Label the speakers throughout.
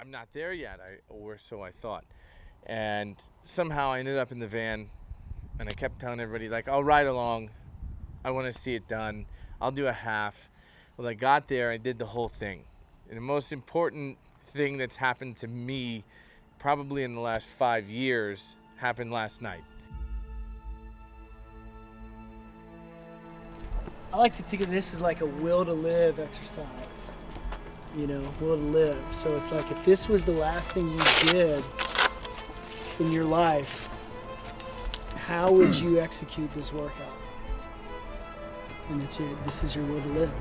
Speaker 1: I'm not there yet, or so I thought. And somehow I ended up in the van, and I kept telling everybody, like, I'll ride along. I want to see it done. I'll do a half. Well, I got there, I did the whole thing. And the most important thing that's happened to me, probably in the last 5 years, happened last night.
Speaker 2: I like to think of this as like a will to live exercise, you know, will to live. So it's like if this was the last thing you did in your life, how would you execute this workout? And this is your will to live.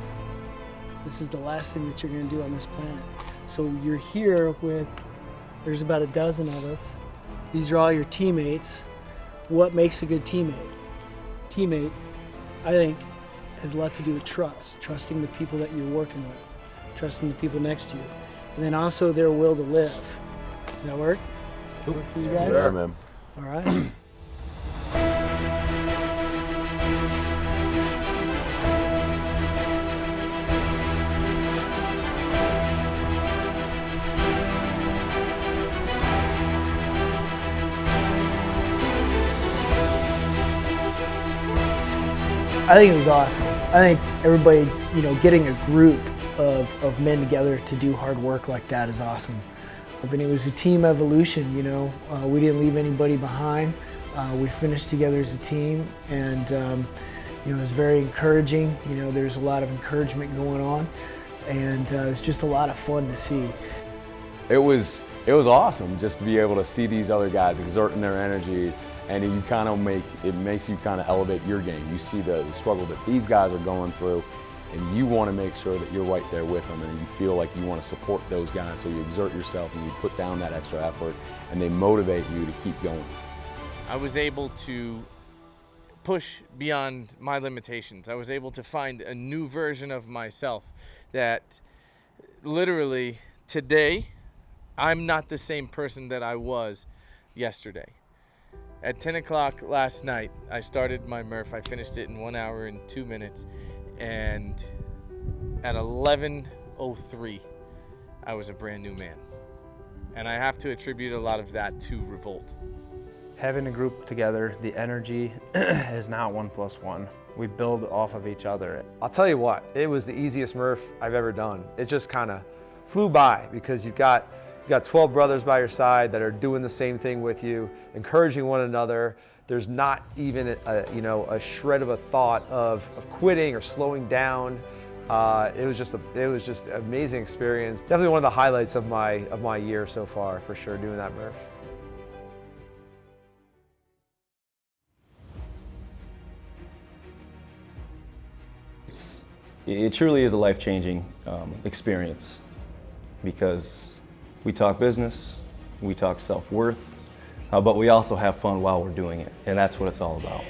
Speaker 2: This is the last thing that you're going to do on this planet. So you're here with, there's about a dozen of us. These are all your teammates. What makes a good teammate? Teammate, I think, has a lot to do with trust. Trusting the people that you're working with. Trusting the people next to you. And then also their will to live. Does that work? Does that work for you guys?
Speaker 3: Sure, man.
Speaker 2: All right. I think it was awesome. I think everybody, you know, getting a group of men together to do hard work like that is awesome. I mean, it was a team evolution, you know. We didn't leave anybody behind. We finished together as a team, and you know, it was very encouraging. You know, there's a lot of encouragement going on, and it was just a lot of fun to see.
Speaker 3: It was awesome just to be able to see these other guys exerting their energies, and it makes you kind of elevate your game. You see the struggle that these guys are going through, and you want to make sure that you're right there with them, and you feel like you want to support those guys, so you exert yourself and you put down that extra effort, and they motivate you to keep going.
Speaker 1: I was able to push beyond my limitations. I was able to find a new version of myself that literally today, I'm not the same person that I was yesterday. At 10 o'clock last night, I started my Murph. I finished it in 1 hour and 2 minutes. And at 11:03, I was a brand new man. And I have to attribute a lot of that to Revolt.
Speaker 4: Having a group together, the energy is now 1 + 1. We build off of each other.
Speaker 5: I'll tell you what, it was the easiest Murph I've ever done. It just kind of flew by because you've got 12 brothers by your side that are doing the same thing with you, encouraging one another. There's not even a shred of a thought of quitting or slowing down. It was just an amazing experience. Definitely one of the highlights of my year so far, for sure, doing that Murph.
Speaker 6: It truly is a life-changing experience, because we talk business, we talk self-worth, but we also have fun while we're doing it, and that's what it's all about.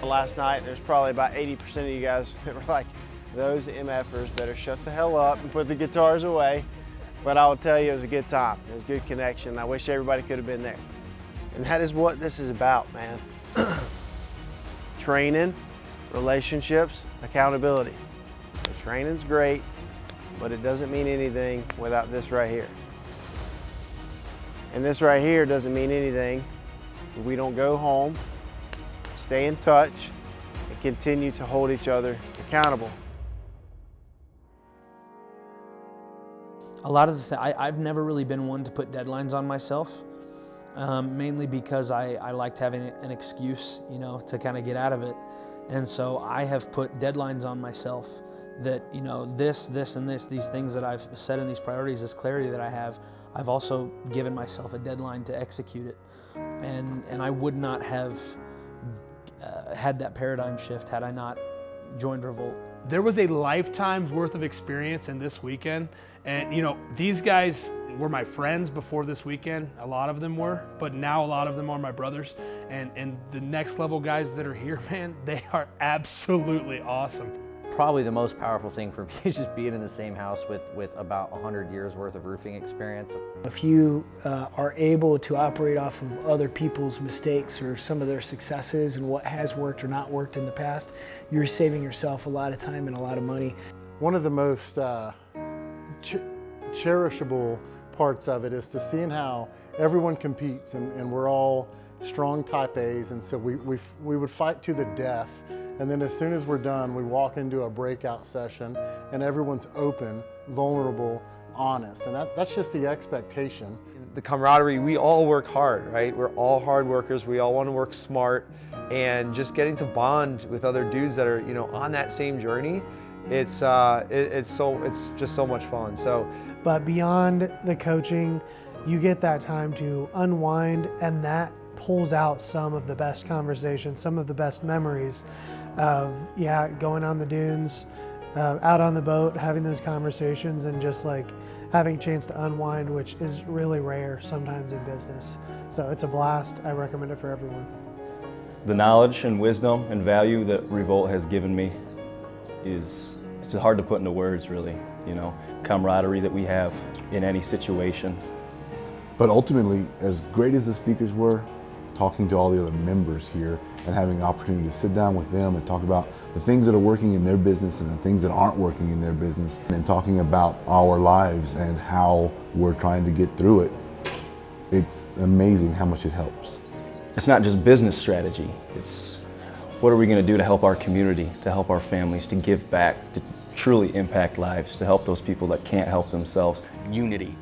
Speaker 7: Last night, there's probably about 80% of you guys that were like, those MFers better shut the hell up and put the guitars away. But I will tell you, it was a good time. It was a good connection. I wish everybody could have been there. And that is what this is about, man. Training, relationships, accountability. The training's great, but it doesn't mean anything without this right here. And this right here doesn't mean anything if we don't go home, stay in touch, and continue to hold each other accountable.
Speaker 8: A lot of I've never really been one to put deadlines on myself, mainly because I liked having an excuse, you know, to kind of get out of it. And so I have put deadlines on myself that, you know, this, and this, these things that I've set in these priorities, this clarity that I have, I've also given myself a deadline to execute it. And I would not have had that paradigm shift had I not joined Revolt.
Speaker 9: There was a lifetime's worth of experience in this weekend. And you know, these guys were my friends before this weekend. A lot of them were, but now a lot of them are my brothers. And the next level guys that are here, man, they are absolutely awesome.
Speaker 10: probably the most powerful thing for me is just being in the same house with about 100 years worth of roofing experience.
Speaker 2: If you are able to operate off of other people's mistakes or some of their successes and what has worked or not worked in the past, you're saving yourself a lot of time and a lot of money.
Speaker 11: One of the most cherishable parts of it is to seeing how everyone competes, and we're all strong type A's, and so we would fight to the death, and then as soon as we're done, we walk into a breakout session and everyone's open, vulnerable, honest, and that's just the expectation.
Speaker 5: The camaraderie, we all work hard, right? We're all hard workers, we all want to work smart, and just getting to bond with other dudes that are, you know, on that same journey, it's just so much fun. So,
Speaker 12: but beyond the coaching, you get that time to unwind, and that pulls out some of the best conversations, some of the best memories of, yeah, going on the dunes, out on the boat, having those conversations, and just like having a chance to unwind, which is really rare sometimes in business. So it's a blast. I recommend it for everyone.
Speaker 6: The knowledge and wisdom and value that Revolt has given me it's hard to put into words, really. You know, camaraderie that we have in any situation.
Speaker 13: But ultimately, as great as the speakers were, talking to all the other members here and having the opportunity to sit down with them and talk about the things that are working in their business and the things that aren't working in their business, and talking about our lives and how we're trying to get through it, it's amazing how much it helps.
Speaker 6: It's not just business strategy, it's what are we going to do to help our community, to help our families, to give back, to truly impact lives, to help those people that can't help themselves.
Speaker 14: Unity,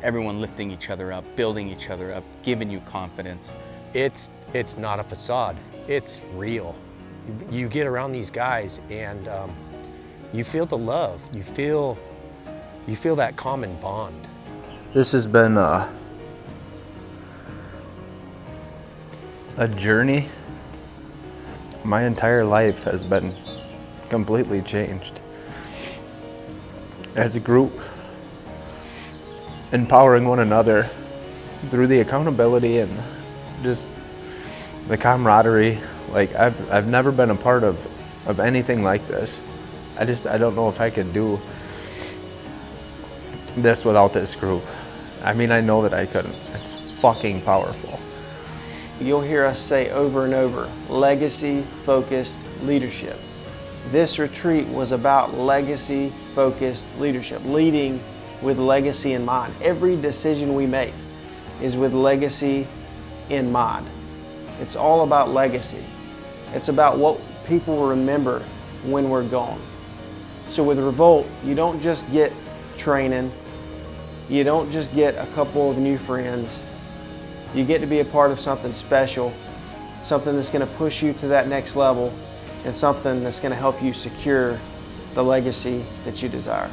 Speaker 14: everyone lifting each other up, building each other up, giving you confidence.
Speaker 15: It's not a facade, it's real. You get around these guys and you feel the love, you feel that common bond.
Speaker 4: This has been a journey. My entire life has been completely changed. As a group, empowering one another through the accountability and just the camaraderie. Like I've never been a part of anything like this. I don't know if I could do this without this group. I mean, I know that I couldn't. It's fucking powerful.
Speaker 7: You'll hear us say over and over, legacy-focused leadership. This retreat was about legacy-focused leadership, leading with legacy in mind. Every decision we make is with legacy in mind. It's all about legacy. It's about what people will remember when we're gone. So with Revolt, you don't just get training, you don't just get a couple of new friends, you get to be a part of something special, something that's going to push you to that next level, and something that's going to help you secure the legacy that you desire.